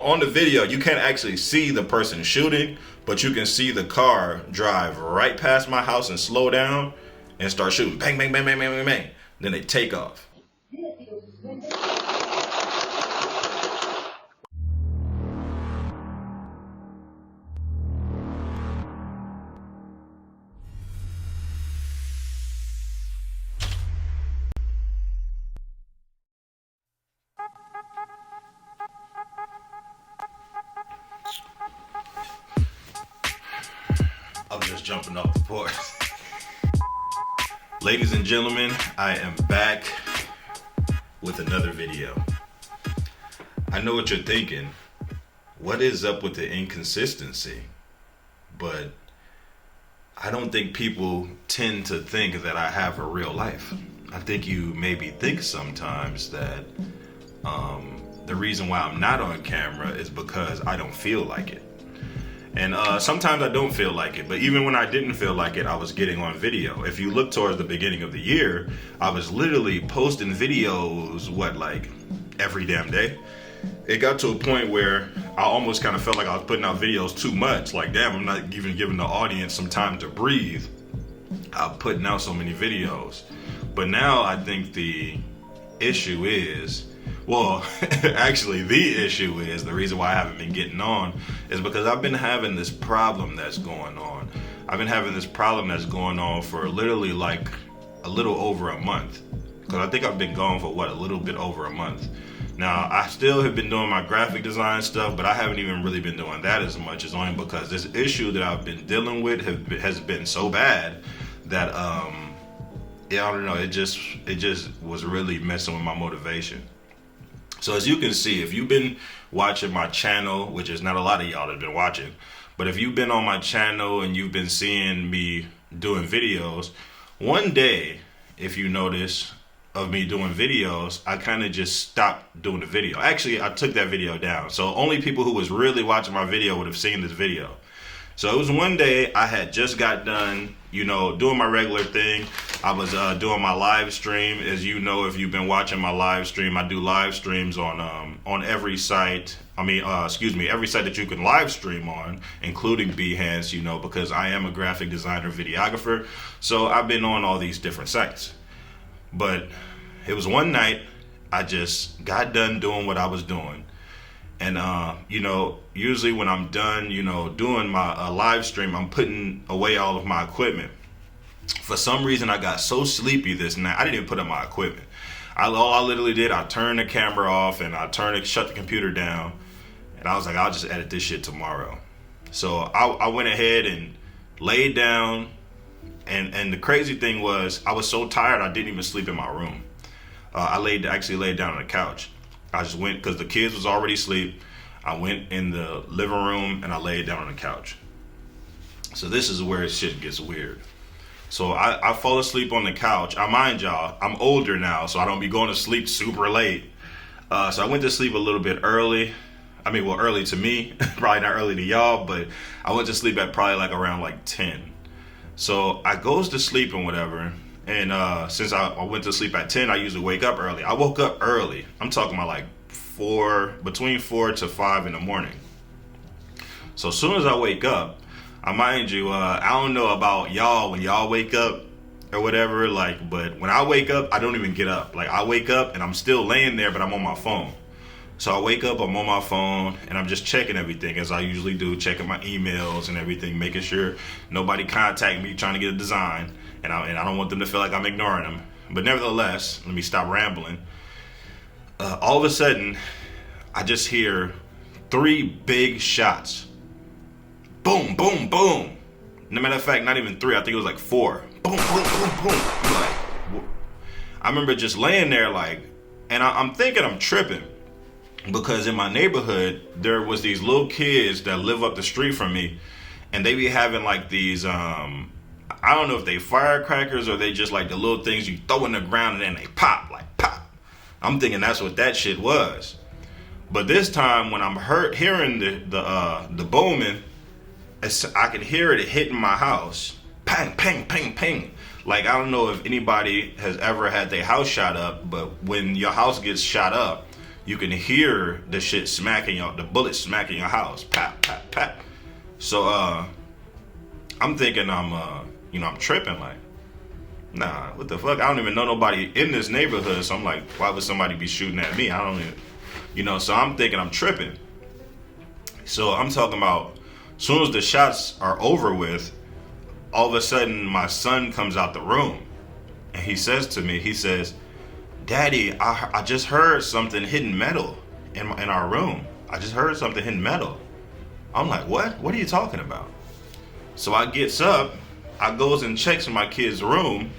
On the video, you can't actually see the person shooting, but you can see the car drive right past my house and slow down and start shooting. Bang, bang, bang, bang, bang, bang, bang. Then they take off. I'm just jumping off the porch. Ladies and gentlemen, I am back with another video. I know what you're thinking. What is up with the inconsistency? But I don't think people tend to think that I have a real life. I think you maybe think sometimes that the reason why I'm not on camera is because I don't feel like it. And sometimes I don't feel like it, but even when I didn't feel like it, I was getting on video. If you look towards the beginning of the year, I was literally posting videos, like every damn day. It got to a point where I almost kind of felt like I was putting out videos too much. Like, damn, I'm not even giving the audience some time to breathe. I'm putting out so many videos. But now I think the issue is, actually the issue is, the reason why I haven't been getting on is because I've been having this problem that's going on. I've been having this problem that's going on for literally like a little over a month. Because I think I've been gone for a little bit over a month. Now, I still have been doing my graphic design stuff, but I haven't even really been doing that as much, as only because this issue that I've been dealing with has been so bad that, I don't know, it just was really messing with my motivation. So as you can see, if you've been watching my channel, which is not a lot of y'all that have been watching, but if you've been on my channel and you've been seeing me doing videos, one day, if you notice, of me doing videos, I kind of just stopped doing the video. Actually, I took that video down. So only people who was really watching my video would have seen this video. So it was one day I had just got done, doing my regular thing. I was doing my live stream. As you know, if you've been watching my live stream, I do live streams on every site. Every site that you can live stream on, including Behance, because I am a graphic designer, videographer. So I've been on all these different sites. But it was one night I just got done doing what I was doing. And, usually when I'm done, doing my live stream, I'm putting away all of my equipment. For some reason, I got so sleepy this night, I didn't even put up my equipment. All I literally did, I turned the camera off and shut the computer down. And I was like, I'll just edit this shit tomorrow. So I went ahead and laid down. And the crazy thing was, I was so tired, I didn't even sleep in my room. I actually laid down on the couch. I just went, because the kids was already asleep. I went in the living room and I laid down on the couch. So this is where shit gets weird. So I fall asleep on the couch. I mind y'all, I'm older now, so I don't be going to sleep super late. So I went to sleep a little bit early. Early to me, probably not early to y'all, but I went to sleep at probably around 10. So I goes to sleep and whatever. And since I went to sleep at 10, I usually wake up early. I woke up early. I'm talking about between 4 to 5 in the morning. So as soon as I wake up, I mind you, I don't know about y'all when y'all wake up or whatever, but when I wake up, I don't even get up. I wake up and I'm still laying there, but I'm on my phone. So I wake up, I'm on my phone, and I'm just checking everything as I usually do, checking my emails and everything, making sure nobody contact me trying to get a design, and I don't want them to feel like I'm ignoring them. But nevertheless, let me stop rambling. All of a sudden, I just hear 3 big shots. Boom, boom, boom. No matter of fact, not even 3, I think it was 4. Boom, boom, boom, boom. I remember just laying there and I'm thinking I'm tripping. Because in my neighborhood, there was these little kids that live up the street from me, and they be having these, I don't know if they firecrackers or they just the little things you throw in the ground and then they pop, pop. I'm thinking that's what that shit was. But this time when I'm hearing the booming, I can hear it hitting my house. Pang, pang, pang, pang. I don't know if anybody has ever had their house shot up, but when your house gets shot up, you can hear the shit smacking your, the bullet smacking your house, pap, pap, pap. So I'm thinking I'm tripping, like, nah, what the fuck? I don't even know nobody in this neighborhood, so I'm like, why would somebody be shooting at me? I don't even, so I'm thinking I'm tripping. So I'm talking about, as soon as the shots are over with, all of a sudden my son comes out the room, and he says to me, he says, Daddy, I just heard something hitting metal in our room. I just heard something hitting metal. I'm like, what? What are you talking about? So I gets up, I goes and checks in my kid's room.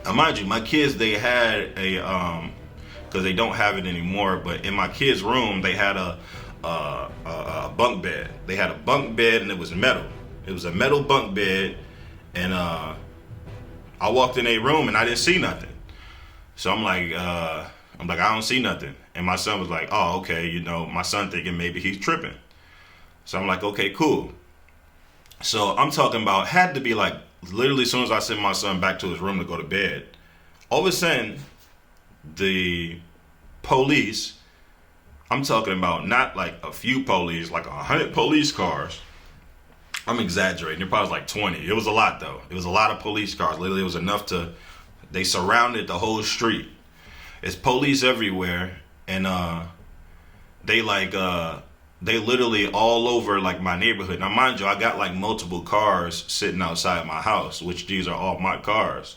Now, mind you, my kids, they had a, because they don't have it anymore, but in my kid's room, they had a bunk bed. They had a bunk bed, and it was metal. It was a metal bunk bed, and I walked in a room, and I didn't see nothing. So I'm like, I don't see nothing. And my son was like, oh, okay, my son thinking maybe he's tripping. So I'm like, okay, cool. So I'm talking about, had to be like, literally as soon as I sent my son back to his room to go to bed, all of a sudden, the police, I'm talking about not like a few police, like 100 police cars. I'm exaggerating. It probably was like 20. It was a lot, though. It was a lot of police cars. Literally, it was enough they surrounded the whole street. It's police everywhere, and they literally all over like my neighborhood. Now, mind you, I got like multiple cars sitting outside my house, which these are all my cars.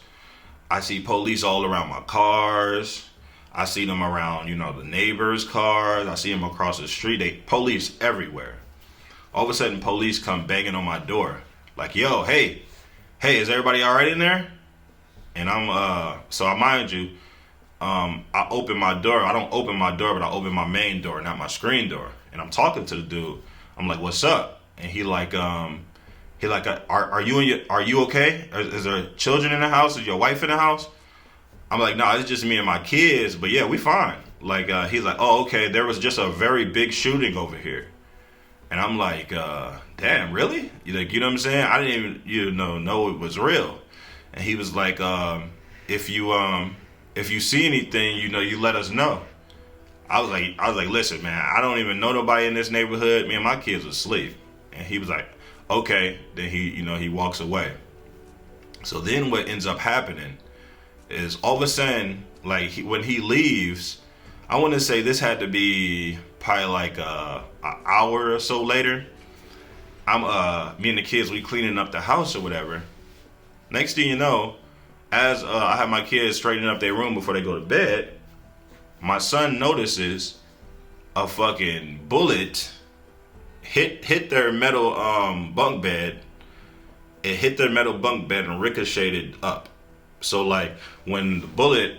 I see police all around my cars. I see them around, the neighbors' cars. I see them across the street. Police everywhere. All of a sudden, police come banging on my door. Like, yo, hey, is everybody all right in there? And so I mind you, I open my door. I don't open my door, but I open my main door, not my screen door. And I'm talking to the dude. I'm like, what's up? And he like, are you okay? Is there children in the house? Is your wife in the house? I'm like, no, it's just me and my kids. But yeah, we fine. Like, he's like, oh, okay. There was just a very big shooting over here. And I'm like, damn, really? You know what I'm saying? I didn't even, know it was real. And he was like, if you see anything, you let us know. I was like, listen, man, I don't even know nobody in this neighborhood. Me and my kids were asleep. And he was like, okay. Then he walks away. So then what ends up happening is all of a sudden, like when he leaves, I want to say this had to be probably like an hour or so later. Me and the kids, we cleaning up the house or whatever. Next thing you know, as I have my kids straightening up their room before they go to bed, my son notices a fucking bullet hit their metal bunk bed. It hit their metal bunk bed and ricocheted up. So like when the bullet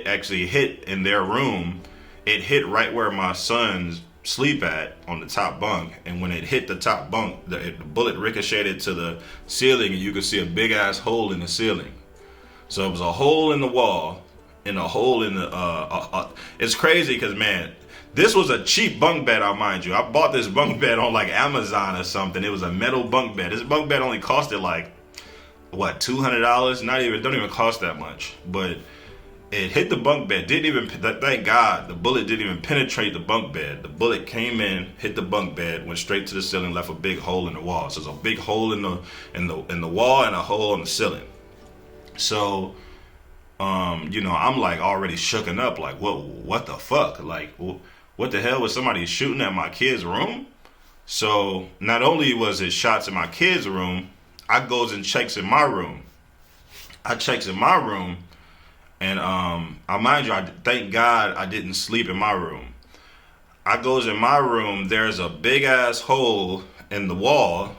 actually hit in their room, it hit right where my sons sleep at on the top bunk. And when it hit the top bunk, the bullet ricocheted to the ceiling, and you could see a big ass hole in the ceiling. So it was a hole in the wall and a hole in the it's crazy because, man, this was a cheap bunk bed, I'll mind you. I bought this bunk bed on like Amazon or something. It was a metal bunk bed. This bunk bed only costed like what, $200? Don't even cost that much. But it hit the bunk bed. Thank God the bullet didn't even penetrate the bunk bed. The bullet came in, hit the bunk bed, went straight to the ceiling, left a big hole in the wall. So there's a big hole in the wall and a hole in the ceiling. So I'm like already shooken up, like what the fuck? Like what the hell was somebody shooting at my kid's room? So not only was it shots in my kid's room, I goes and checks in my room. I checks in my room, and I mind you, thank God I didn't sleep in my room. I goes in my room, there's a big ass hole in the wall.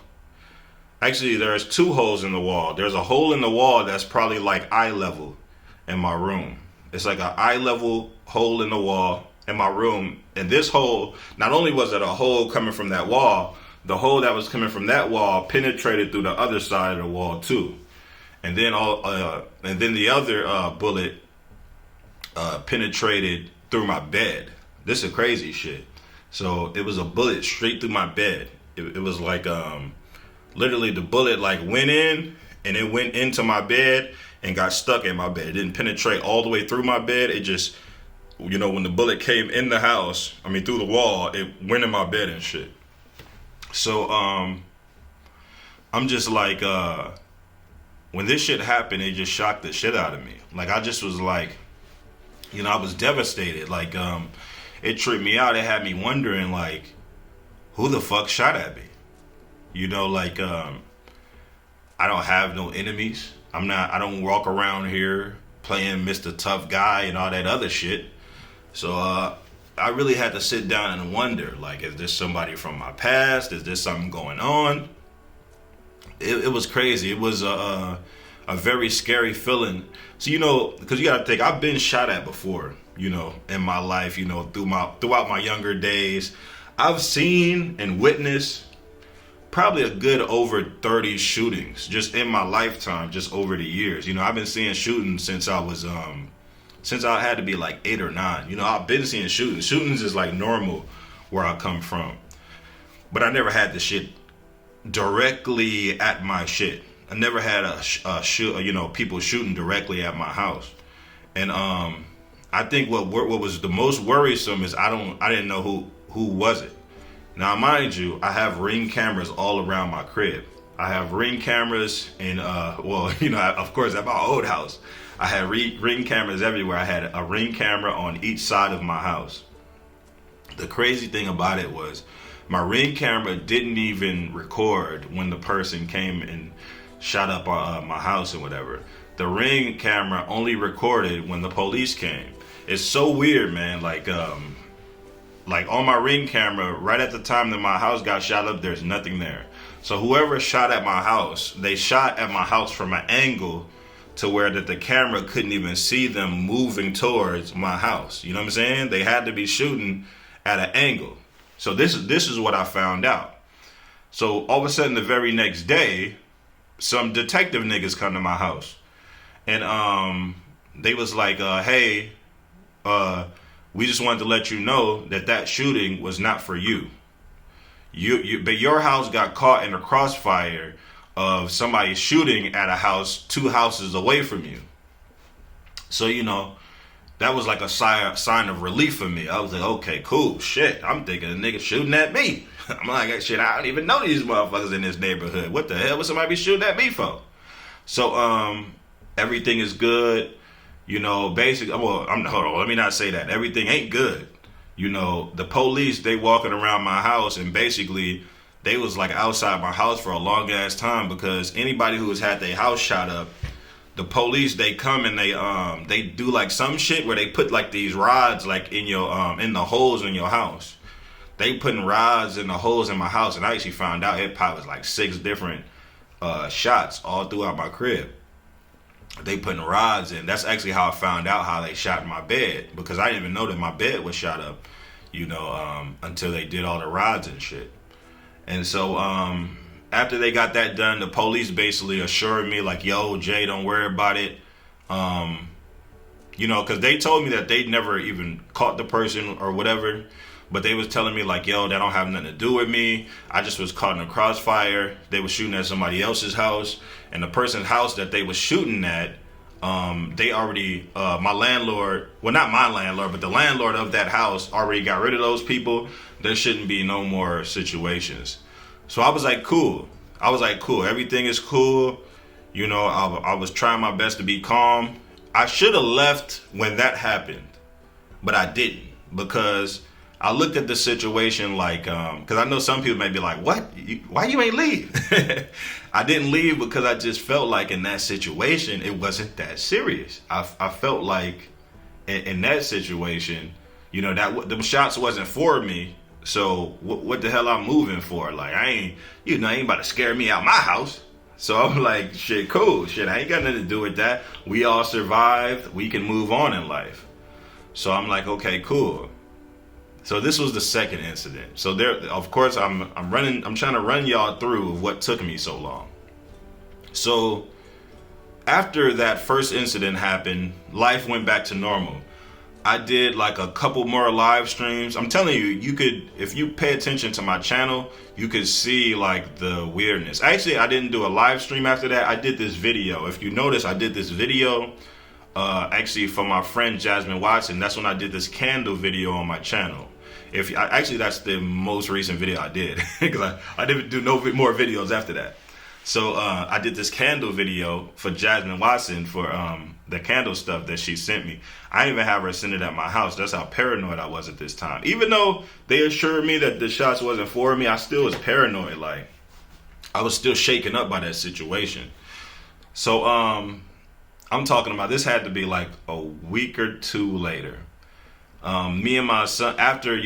Actually, there's two holes in the wall. There's a hole in the wall that's probably like eye level in my room. It's like an eye level hole in the wall in my room. And this hole, not only was it a hole coming from that wall, the hole that was coming from that wall penetrated through the other side of the wall too. And then the other bullet penetrated through my bed. This is crazy shit. So it was a bullet straight through my bed. It was like literally the bullet like went in and it went into my bed and got stuck in my bed. It didn't penetrate all the way through my bed. It just you know, when the bullet came in the house, I mean through the wall, it went in my bed and shit. So I'm just like, when this shit happened, it just shocked the shit out of me. Like, I just was like, you know, I was devastated. Like, it tripped me out. It had me wondering, like, who the fuck shot at me? You know, like, I don't have no enemies. I don't walk around here playing Mr. Tough Guy and all that other shit. So, I really had to sit down and wonder, like, is this somebody from my past? Is this something going on? It was crazy. It was a very scary feeling. So, you know, because you got to think, I've been shot at before, you know, in my life, you know, throughout my younger days. I've seen and witnessed probably a good over 30 shootings just in my lifetime, just over the years. You know, I've been seeing shootings since I had to be like 8 or 9. You know, I've been seeing shootings. Shootings is like normal where I come from. But I never had the shit directly at my shit. I never had people shooting directly at my house. And I think what was the most worrisome is I didn't know who was it. Now, mind you, I have Ring cameras all around my crib. I have Ring cameras in of course at my old house. I had Ring cameras everywhere. I had a Ring camera on each side of my house. The crazy thing about it was my Ring camera didn't even record when the person came and shot up my house or whatever. The Ring camera only recorded when the police came. It's so weird, man. Like on my Ring camera, right at the time that my house got shot up, there's nothing there. So whoever shot at my house, they shot at my house from an angle to where that the camera couldn't even see them moving towards my house. You know what I'm saying? They had to be shooting at an angle. So this is what I found out. So all of a sudden, the very next day, some detective niggas come to my house, and they was like, "Hey, we just wanted to let you know that shooting was not for you. But your house got caught in a crossfire of somebody shooting at a house 2 houses away from you." So, you know, that was like a sign of relief for me. I was like, okay, cool, shit. I'm thinking a nigga shooting at me. I'm like, shit, I don't even know these motherfuckers in this neighborhood. What the hell would somebody be shooting at me for? So, everything is good. You know, basically, hold on, let me not say that. Everything ain't good. You know, the police, they walking around my house, and basically, they was like outside my house for a long ass time, because anybody who has had their house shot up, the police, they come and they do like some shit where they put like these rods like in your in the holes in your house. They putting rods in the holes in my house, and I actually found out it probably was like 6 different shots all throughout my crib. They putting rods in. That's actually how I found out how they shot my bed, because I didn't even know that my bed was shot up, you know, until they did all the rods and shit. And so after they got that done, the police basically assured me like, yo, Jay, don't worry about it. You know, because they told me that they'd never even caught the person or whatever. But they was telling me like, yo, that don't have nothing to do with me. I just was caught in a crossfire. They were shooting at somebody else's house. And the person's house that they was shooting at, they already, my landlord, well, not my landlord, but the landlord of that house already got rid of those people. There shouldn't be no more situations. So I was like, cool. Everything is cool. You know, I was trying my best to be calm. I should have left when that happened, but I didn't, because I looked at the situation like, because I know some people may be like, what? Why you ain't leave? I didn't leave because I just felt like in that situation, it wasn't that serious. I felt like in that situation, you know, that the shots wasn't for me. So what the hell I'm moving for? Like, I ain't about to scare me out my house. So I'm like, shit, cool. Shit, I ain't got nothing to do with that. We all survived. We can move on in life. So I'm like, okay, cool. So this was the second incident. So there, of course, I'm trying to run y'all through what took me so long. So after that first incident happened, life went back to normal. I did like a couple more live streams. I'm telling you, you could, if you pay attention to my channel, you could see like the weirdness. Actually, I didn't do a live stream after that. I did this video. If you notice, I did this video actually for my friend Jasmine Watson. That's when I did this candle video on my channel. Actually, that's the most recent video I did, because I didn't do no more videos after that. So I did this candle video for Jasmine Watson for the candle stuff that she sent me. I didn't even have her send it at my house. That's how paranoid I was at this time. Even though they assured me that the shots wasn't for me, I still was paranoid. Like, I was still shaken up by that situation. So I'm talking about, this had to be like a week or two later. Me and my son, after,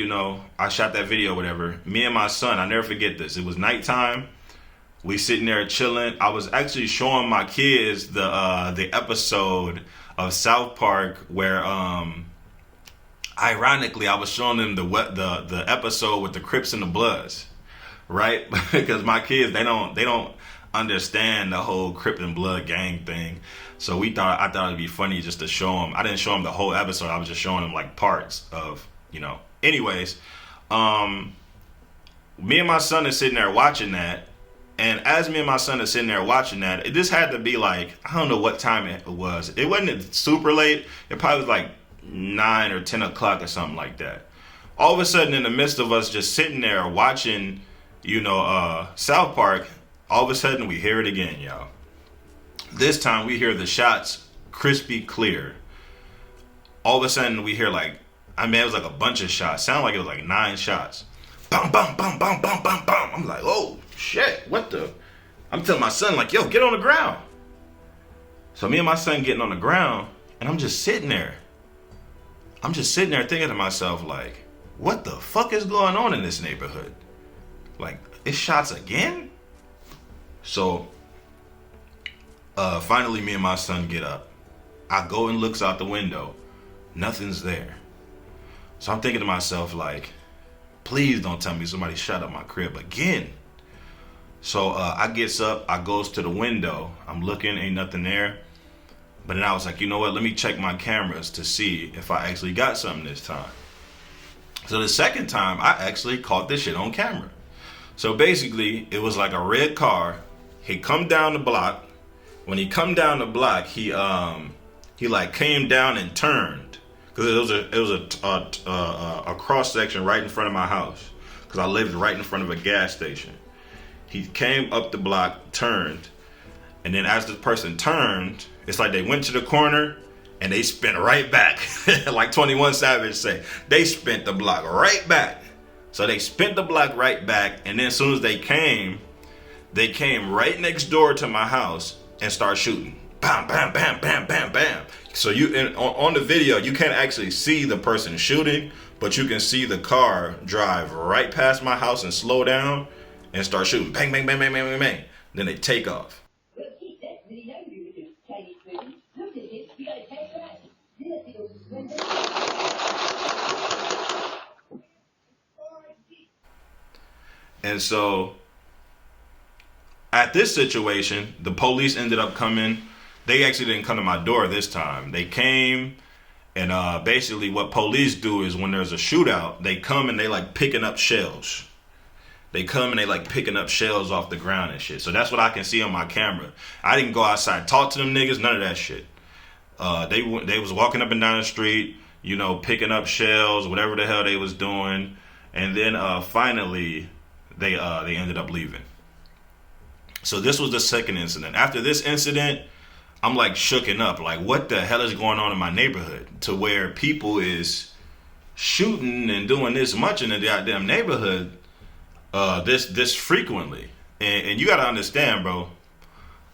I shot that video, whatever, me and my son, I never forget this. It was nighttime. We sitting there chilling. I was actually showing my kids the episode of South Park where, ironically, I was showing them the episode with the Crips and the Bloods, right? Because my kids, they don't understand the whole Crip and Blood gang thing. So I thought it'd be funny just to show them. I didn't show them the whole episode. I was just showing them like parts of, Anyways, me and my son are sitting there watching that. And as me and my son are sitting there watching that, this had to be like, I don't know what time it was. It wasn't super late. It probably was like 9 or 10 o'clock or something like that. All of a sudden, in the midst of us just sitting there watching, South Park, all of a sudden we hear it again, y'all. This time we hear the shots crispy clear. All of a sudden we hear it was like a bunch of shots. Sounded like it was like 9 shots. Bum, bum, bum, bum, bum, bum, bum. I'm like, oh, shit, what the? I'm telling my son, like, yo, get on the ground. So me and my son getting on the ground, and I'm just sitting there. I'm just sitting there thinking to myself, like, what the fuck is going on in this neighborhood? Like, it's shots again? So, finally me and my son get up. I go and looks out the window. Nothing's there. So I'm thinking to myself, like, please don't tell me somebody shot up my crib again. So I gets up, I goes to the window. I'm looking, ain't nothing there. But then I was like, you know what? Let me check my cameras to see if I actually got something this time. So the second time, I actually caught this shit on camera. So basically, it was like a red car. He come down the block. When he come down the block, he like came down and turned, because it was a cross section right in front of my house, because I lived right in front of a gas station. He came up the block, turned, and then as the person turned, it's like they went to the corner and they spent right back. Like 21 Savage say, they spent the block right back. So they spent the block right back, and then as soon as they came right next door to my house and start shooting. Bam, bam, bam, bam, bam, bam. So on the video, you can't actually see the person shooting, but you can see the car drive right past my house and slow down and start shooting. Bang, bang, bang, bang, bang, bang, bang. Then they take off. And so at this situation, the police ended up coming. They actually didn't come to my door this time. They came, and basically what police do is when there's a shootout, they come and they like picking up shells. They come and they like picking up shells off the ground and shit. So that's what I can see on my camera. I didn't go outside, talk to them niggas, none of that shit. They was walking up and down the street, picking up shells, whatever the hell they was doing. And then finally, they ended up leaving. So this was the second incident. After this incident, I'm like shooken up. Like, what the hell is going on in my neighborhood? To where people is shooting and doing this much in the goddamn neighborhood this frequently. And you gotta understand, bro,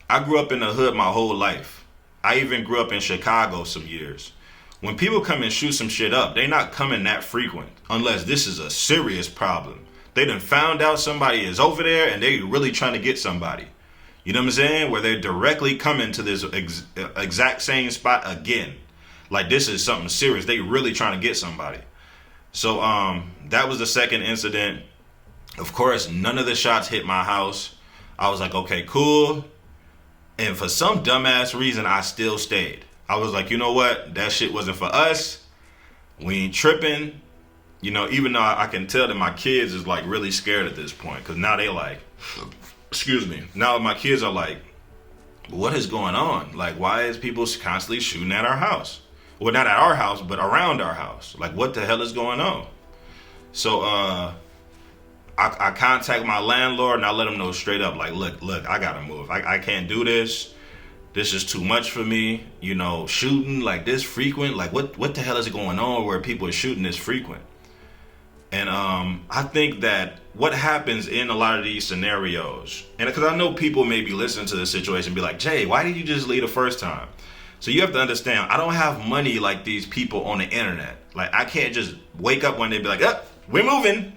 I grew up in the hood my whole life. I even grew up in Chicago some years. When people come and shoot some shit up, they not coming that frequent unless this is a serious problem. They done found out somebody is over there and they really trying to get somebody. You know what I'm saying? Where they're directly coming to this exact same spot again. Like, this is something serious. They really trying to get somebody. So that was the second incident. Of course, none of the shots hit my house. I was like, okay, cool. And for some dumbass reason, I still stayed. I was like, you know what? That shit wasn't for us. We ain't tripping. Even though I can tell that my kids is like really scared at this point. Because now they like, excuse me. Now my kids are like, what is going on? Like, why is people constantly shooting at our house? Well, not at our house, but around our house. Like, what the hell is going on? So I contact my landlord and I let him know straight up, like, look, I gotta move. I can't do this. This is too much for me. You know, shooting like this frequent. Like, what the hell is going on where people are shooting this frequent? And I think that what happens in a lot of these scenarios, and because I know people may be listening to this situation and be like, Jay, why did you just leave the first time? So you have to understand, I don't have money like these people on the internet. Like, I can't just wake up one day and be like, we're moving.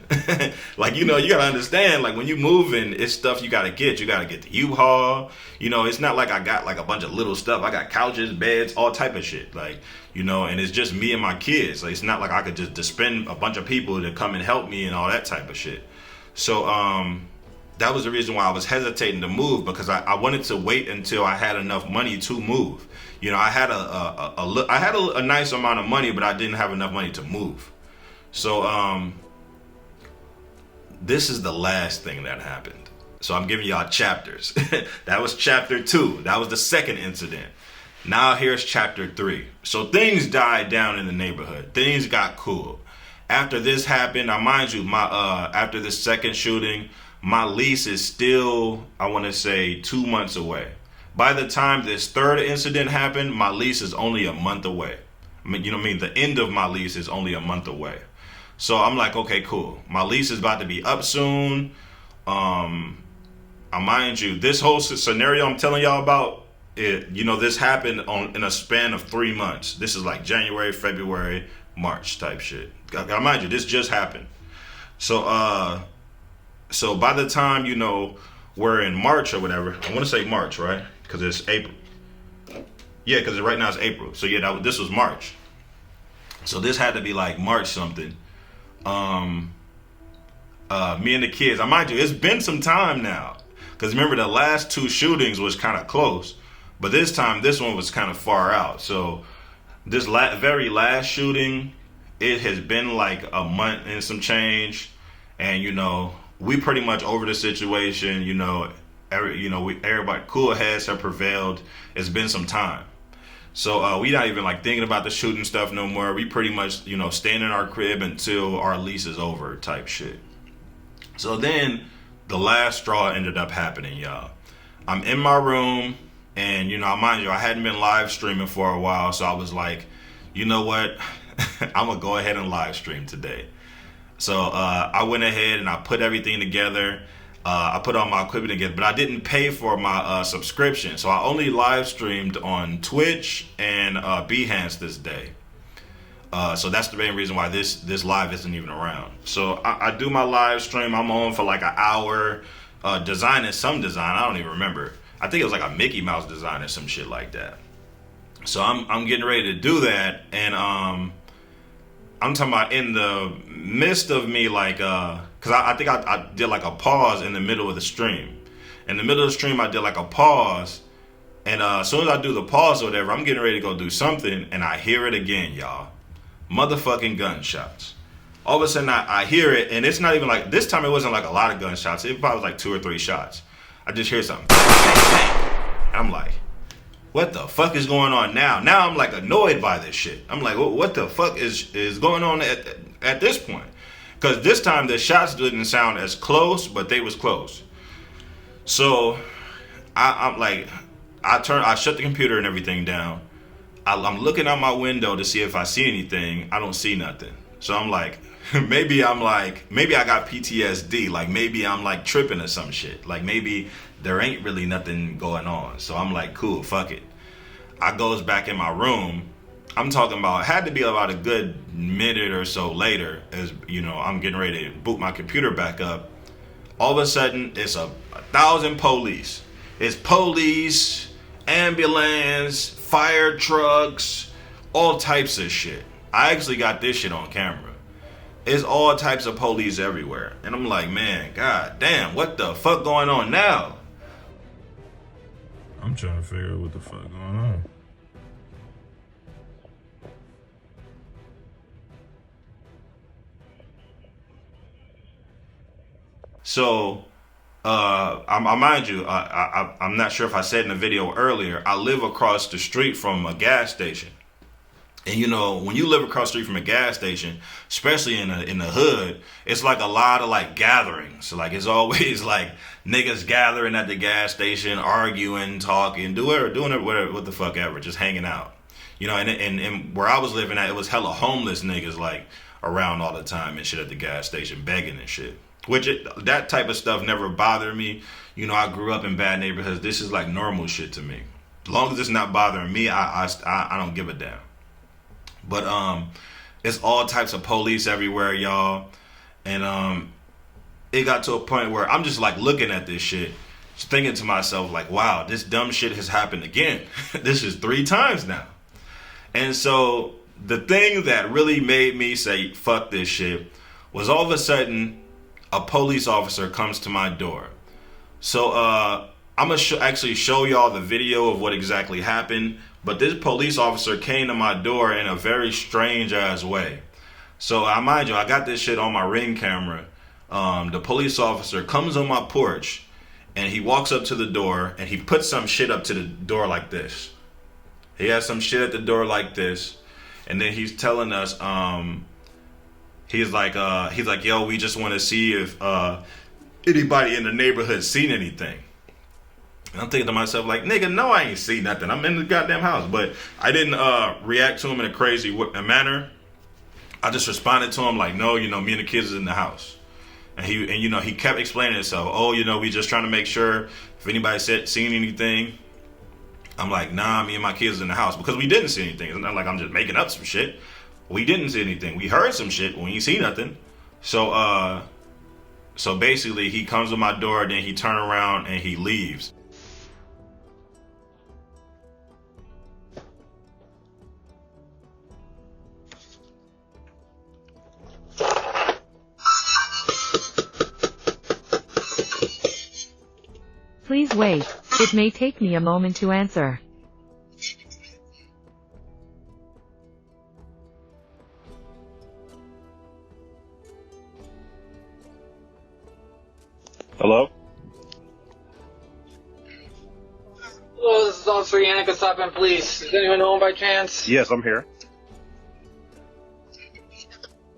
Like, you know, you gotta understand, like, when you moving, it's stuff you gotta get. You gotta get the U-Haul. You know, it's not like I got like a bunch of little stuff. I got couches, beds, all type of shit. Like, you know, and it's just me and my kids. Like, it's not like I could just spend a bunch of people to come and help me and all that type of shit. So that was the reason why I was hesitating to move, because I wanted to wait until I had enough money to move. You know, I had a nice amount of money, but I didn't have enough money to move. So this is the last thing that happened. So I'm giving y'all chapters. That was chapter 2. That was the second incident. Now here's chapter 3. So things died down in the neighborhood. Things got cool. After this happened, now mind you, after this second shooting, my lease is still, I want to say, 2 months away. By the time this third incident happened, my lease is only a month away. I mean, you know what I mean? The end of my lease is only a month away. So I'm like, okay, cool. My lease is about to be up soon. Mind you, this whole scenario I'm telling y'all about, this happened in a span of 3 months. This is like January, February, March type shit. Mind you, this just happened. So by the time, we're in March or whatever, I want to say March, right? Because it's April. Yeah, because right now it's April. So yeah, this was March. So this had to be like March something. Me and the kids, I mind you, it's been some time now. Because remember, the last 2 shootings was kind of close. But this time, this one was kind of far out. So this very last shooting, it has been like a month and some change. And, we pretty much over the situation. Everybody, cool heads have prevailed. It's been some time. So we not even like thinking about the shooting stuff no more. We pretty much, staying in our crib until our lease is over type shit. So then the last straw ended up happening, y'all. I'm in my room and, mind you, I hadn't been live streaming for a while. So I was like, you know what? I'm going to go ahead and live stream today. So I went ahead and I put everything together. I put all my equipment together, but I didn't pay for my subscription. So I only live streamed on Twitch and Behance this day. So that's the main reason why this live isn't even around. So I do my live stream. I'm on for like an hour, designing some design. I don't even remember. I think it was like a Mickey Mouse design or some shit like that. So I'm getting ready to do that, and I'm talking about in the midst of me, like, because I think I did like a pause in the middle of the stream. In the middle of the stream, I did like a pause. And as soon as I do the pause or whatever, I'm getting ready to go do something. And I hear it again, y'all. Motherfucking gunshots. All of a sudden, I hear it. And it's not even like, this time it wasn't like a lot of gunshots. It probably was like 2 or 3 shots. I just hear something. And I'm like, what the fuck is going on now? Now I'm like annoyed by this shit. I'm like, what the fuck is going on at this point? Because this time the shots didn't sound as close, but they was close. So I'm like, I shut the computer and everything down. I'm looking out my window to see if I see anything. I don't see nothing. So I'm like, maybe I got PTSD. Like maybe I'm like tripping or some shit. Like maybe there ain't really nothing going on. So I'm like, cool, fuck it. I goes back in my room. I'm talking about, it had to be about a good minute or so later, as I'm getting ready to boot my computer back up. All of a sudden, it's 1,000 police. It's police, ambulance, fire trucks, all types of shit. I actually got this shit on camera. It's all types of police everywhere. And I'm like, man, god damn, what the fuck going on now? I'm trying to figure out what the fuck going on. So I mind you, I'm not sure if I said in the video earlier, I live across the street from a gas station. And you know, when you live across the street from a gas station, especially in the hood, it's like a lot of like gatherings. So like it's always like niggas gathering at the gas station, arguing, talking, doing it, whatever, what the fuck ever, just hanging out. You know, and where I was living at, it was hella homeless niggas like around all the time and shit at the gas station, begging and shit. That type of stuff never bothered me. You know, I grew up in bad neighborhoods. This is like normal shit to me. As long as it's not bothering me, I don't give a damn. But it's all types of police everywhere, y'all. And it got to a point where I'm just like looking at this shit, just thinking to myself like, wow, this dumb shit has happened again. This is 3 times now. And so the thing that really made me say fuck this shit was all of a sudden a police officer comes to my door. So I'm gonna actually show y'all the video of what exactly happened. But this police officer came to my door in a very strange ass way. So I mind you, I got this shit on my Ring camera. The police officer comes on my porch and he walks up to the door and he puts some shit up to the door like this. He has some shit at the door like this, and then he's telling us, he's like, yo, we just want to see if anybody in the neighborhood seen anything. And I'm thinking to myself, like, nigga, no, I ain't see nothing. I'm in the goddamn house. But I didn't react to him in a crazy manner. I just responded to him like, no, you know, me and the kids is in the house. And he kept explaining himself. Oh, you know, we just trying to make sure if anybody seen anything. I'm like, nah, me and my kids is in the house. Because we didn't see anything. It's not like I'm just making up some shit. We didn't see anything. We heard some shit. We ain't see nothing. So basically, he comes to my door, then he turn around and he leaves. Please wait. It may take me a moment to answer. Hello? Hello, this is Officer Yannick, stop in, please. Is anyone home by chance? Yes, I'm here.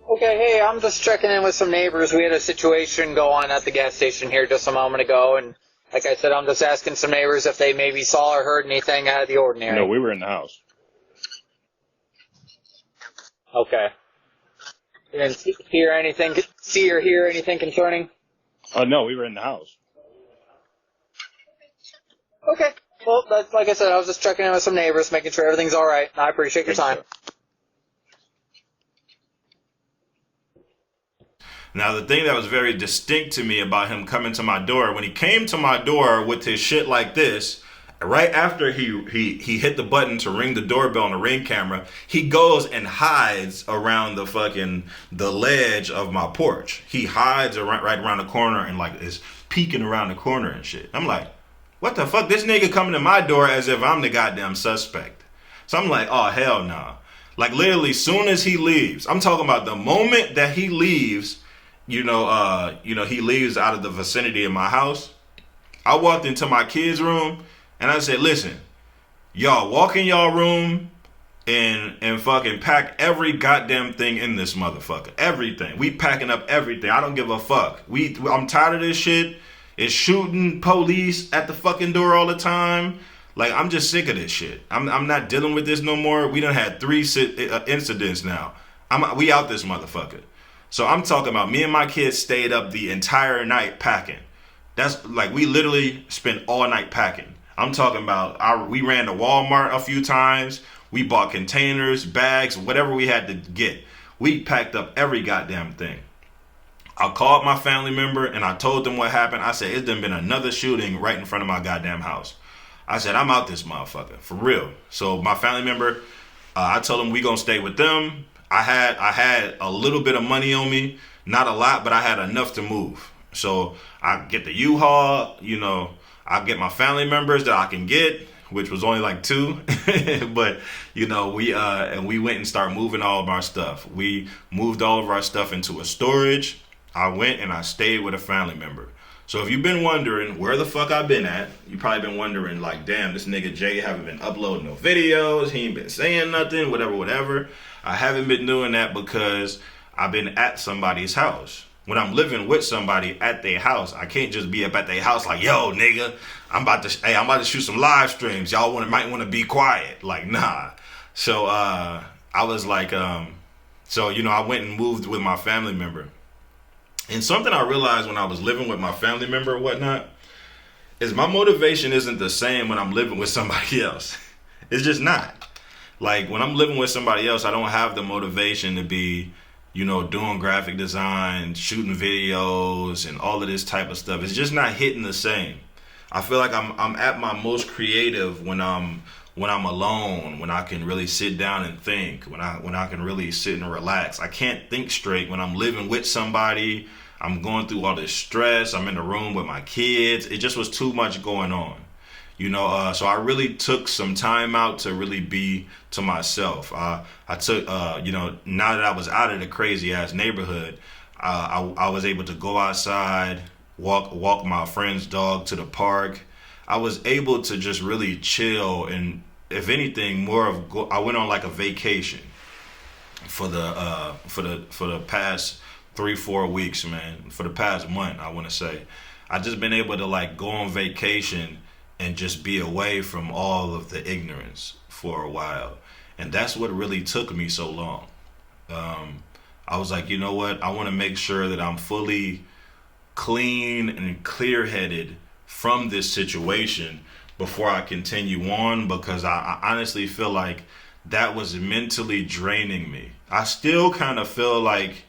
Okay, hey, I'm just checking in with some neighbors. We had a situation go on at the gas station here just a moment ago, and like I said, I'm just asking some neighbors if they maybe saw or heard anything out of the ordinary. No, we were in the house. Okay. You didn't see or hear anything concerning? No, we were in the house. Okay. Well, that's, like I said, I was just checking in with some neighbors, making sure everything's all right. I appreciate your time. Now, the thing that was very distinct to me about him coming to my door, when he came to my door with his shit like this, right after he hit the button to ring the doorbell on the Ring camera, he goes and hides around the ledge of my porch. He hides right around the corner and like is peeking around the corner and shit. I'm like, what the fuck? This nigga coming to my door as if I'm the goddamn suspect. So I'm like, oh, hell nah. Like literally soon as he leaves, I'm talking about the moment that he leaves, he leaves out of the vicinity of my house. I walked into my kids' room and I said, listen, y'all walk in y'all room and fucking pack every goddamn thing in this motherfucker. Everything. We packing up everything. I don't give a fuck. I'm tired of this shit. It's shooting police at the fucking door all the time. Like, I'm just sick of this shit. I'm not dealing with this no more. We done had 3 incidents now. We out this motherfucker. So I'm talking about me and my kids stayed up the entire night packing. That's like, we literally spent all night packing. I'm talking about, we ran to Walmart a few times. We bought containers, bags, whatever we had to get. We packed up every goddamn thing. I called my family member and I told them what happened. I said, it's done been another shooting right in front of my goddamn house. I said, I'm out this motherfucker, for real. So my family member, I told them we gonna stay with them. I had a little bit of money on me, not a lot, but I had enough to move. So I get the U-Haul, I get my family members that I can get, which was only like 2, but we went and started moving all of our stuff. We moved all of our stuff into a storage. I went and I stayed with a family member. So if you've been wondering where the fuck I've been at, you probably been wondering like, damn, this nigga Jay haven't been uploading no videos. He ain't been saying nothing, whatever. I haven't been doing that because I've been at somebody's house. When I'm living with somebody at their house, I can't just be up at their house like, yo, nigga, I'm about to shoot some live streams. Y'all might want to be quiet. Like, nah. So I was like, I went and moved with my family member. And something I realized when I was living with my family member or whatnot is my motivation isn't the same when I'm living with somebody else. It's just not. Like when I'm living with somebody else, I don't have the motivation to be, doing graphic design, shooting videos and all of this type of stuff. It's just not hitting the same. I feel like I'm at my most creative when I'm alone, when I can really sit down and think, when I can really sit and relax. I can't think straight when I'm living with somebody. I'm going through all this stress. I'm in the room with my kids. It just was too much going on, so I really took some time out to really be to myself. I took, now that I was out of the crazy ass neighborhood, I was able to go outside, walk my friend's dog to the park. I was able to just really chill, and if anything, I went on like a vacation for the past 3-4 weeks, man. For the past month, I want to say, I just been able to like go on vacation and just be away from all of the ignorance for a while, and that's what really took me so long. I was like, you know what? I want to make sure that I'm fully clean and clear-headed from this situation before I continue on, because I honestly feel like that was mentally draining me. I still kind of feel like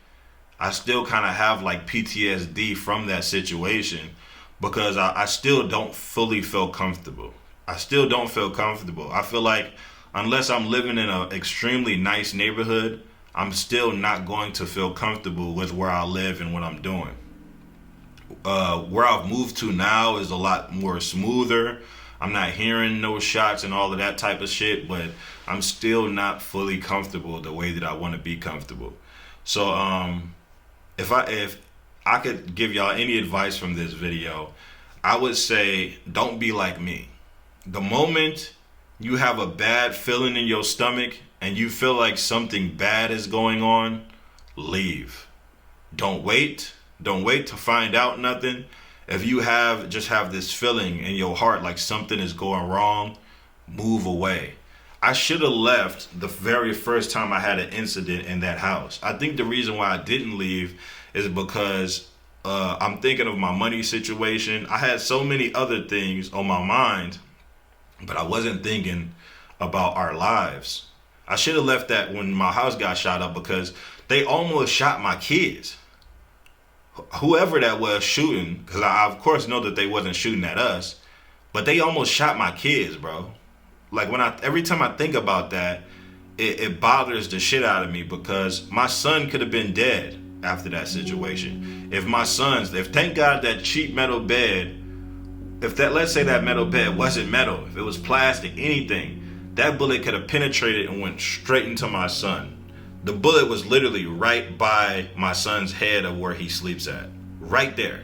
I have like PTSD from that situation, because I still don't fully feel comfortable. I still don't feel comfortable. I feel like unless I'm living in an extremely nice neighborhood, I'm still not going to feel comfortable with where I live and what I'm doing. Where I've moved to now is a lot more smoother. I'm not hearing no shots and all of that type of shit, but I'm still not fully comfortable the way that I want to be comfortable. So if I could give y'all any advice from this video, I would say don't be like me. The moment you have a bad feeling in your stomach and you feel like something bad is going on, leave. Don't wait to find out nothing. If you just have this feeling in your heart like something is going wrong, move away. I should have left the very first time I had an incident in that house. I think the reason why I didn't leave is because I'm thinking of my money situation. I had so many other things on my mind, but I wasn't thinking about our lives. I should have left that when my house got shot up, because they almost shot my kids. Whoever that was shooting, because I of course know that they wasn't shooting at us, but they almost shot my kids, bro. Like every time I think about that, it bothers the shit out of me, because my son could have been dead after that situation. If thank God that cheap metal bed, let's say that metal bed wasn't metal, if it was plastic, anything, that bullet could have penetrated and went straight into my son. The bullet was literally right by my son's head of where he sleeps at. Right there.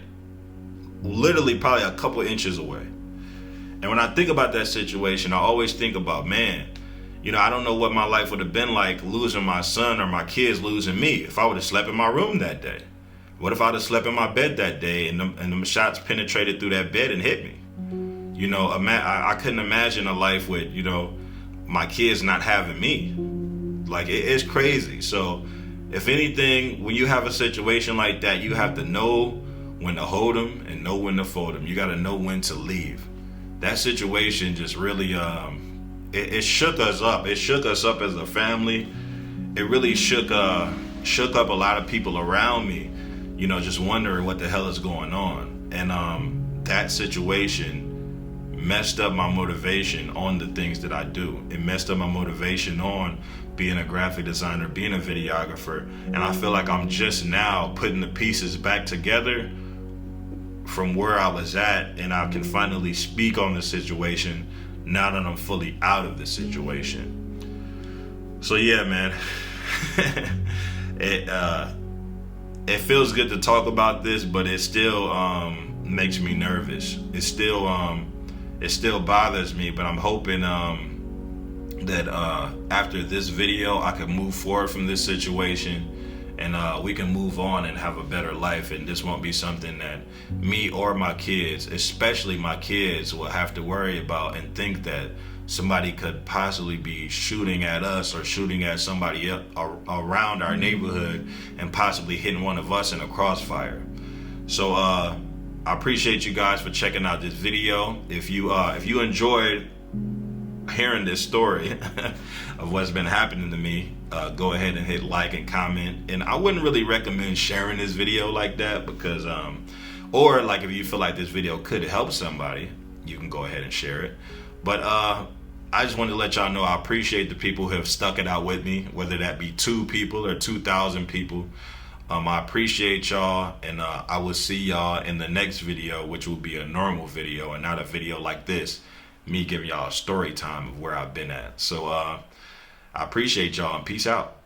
Literally probably a couple inches away. And when I think about that situation, I always think about, man, I don't know what my life would have been like losing my son or my kids losing me if I would have slept in my room that day. What if I would have slept in my bed that day and the shots penetrated through that bed and hit me? I couldn't imagine a life with, my kids not having me. Like, it's crazy. So if anything, when you have a situation like that, you have to know when to hold them and know when to fold them. You got to know when to leave. That situation just really, it shook us up. It shook us up as a family. It really shook up a lot of people around me, just wondering what the hell is going on. And that situation messed up my motivation on the things that I do. It messed up my motivation on being a graphic designer, being a videographer. And I feel like I'm just now putting the pieces back together from where I was at, and I can finally speak on the situation now that I'm fully out of the situation. So yeah, man, it feels good to talk about this, but it still makes me nervous. It still bothers me, but I'm hoping that after this video I can move forward from this situation, and we can move on and have a better life, and this won't be something that me or my kids, especially my kids, will have to worry about and think that somebody could possibly be shooting at us or shooting at somebody around our neighborhood and possibly hitting one of us in a crossfire. So I appreciate you guys for checking out this video. If you enjoyed hearing this story of what's been happening to me, go ahead and hit like and comment. And I wouldn't really recommend sharing this video like that, because or like if you feel like this video could help somebody, you can go ahead and share it. But I just wanted to let y'all know I appreciate the people who have stuck it out with me, whether that be 2 people or 2,000 people. I appreciate y'all, and I will see y'all in the next video, which will be a normal video and not a video like this, me giving y'all a story time of where I've been at. So I appreciate y'all, and peace out.